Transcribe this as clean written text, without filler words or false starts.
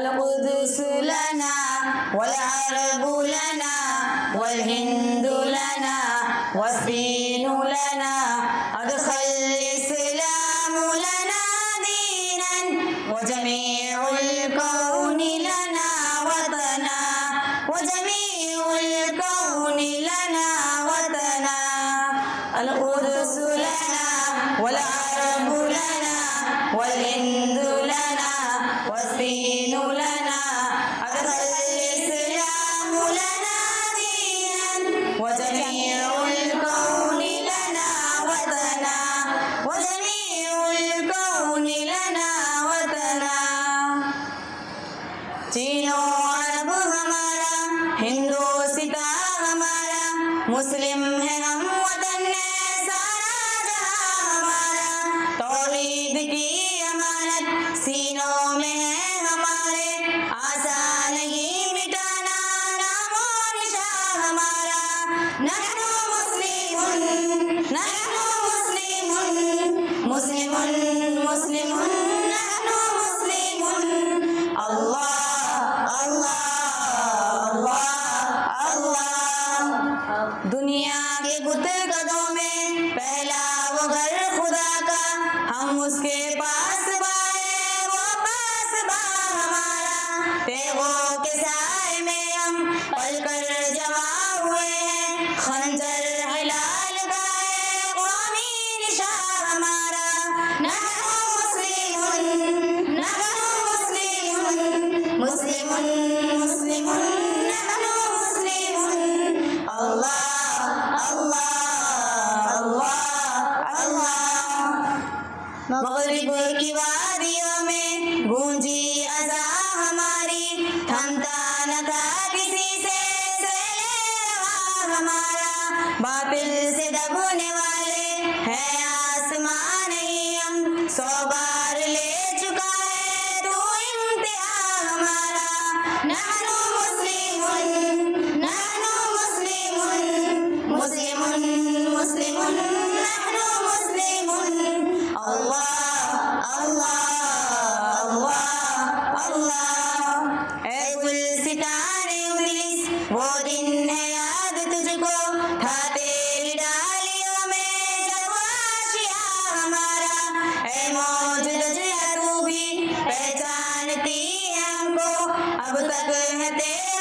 Al-Quds लना वल अरबु लना वल हिंदु लना वस्तीनु लना अदखल इस्लामु लना दीनन व जमीउल कौनि लना वतना व जमीउल कौनि लना वतना अल-कुद्स लना वल अरबु लना वल हिंदु लना वस्तीनु लना अदखल इस्लामु लना दीनन व जमीउल कौनि लना वतना व जमीउल कौनि लना वतना। चीनो अरब हमारा, हिंदोसिता हमारा, मुस्लिम है हम वतन है सारा जहां हमारा। तौहीद की अमानत सीनों में है हमारे, आसान नहीं मिटाना नामो निशान हमारा। नहनु मुस्लिमुन, नहनु मुस्लिमुन, मुस्लिमुन मुस्लिमुन, नहनु मुस्लिमुन। अल्लाह अल्लाह अल्लाह अल्लाह। दुनिया के बुत कदों में पहला वो घर खुदा का, हम उसके पास बाए वो पास बा हमारा। तेगों के साए में हम पलकर जमा हुए हैं, खंजर हिलाल गाए कौमी निशान हमारा। नहनु मुस्लिमुन, नहनु मुस्लिमुन, मुस्लिमुन मुस्लिमुन, नहनु मुस्लिमुन। अल्लाह अल्लाह अल्लाह अल्लाह। मगरिब की वादियों में गूंजी अज़ा हमारी, थमता न था किसी से रवा हमारा। बातिल से दबने वाले हैं आसमान नहीं हम, 100 बार ले चुका है तू इम्तिहा हमारा। नहनु मुस्लिमुन, नहनु मुस्लिमुन, मुस्लिमुन मुस्लिमुन, नहनु मुस्लिमुन। अल्लाह अल्लाह अल्लाह अल्लाह। ऐ गुलसिताने उजलिस वो दिन है याद तुझको, था तेरी डालियों में जब आशिया हमारा। ऐ मौजूद तू भी पहचानती है हमको, अब तक है तेरे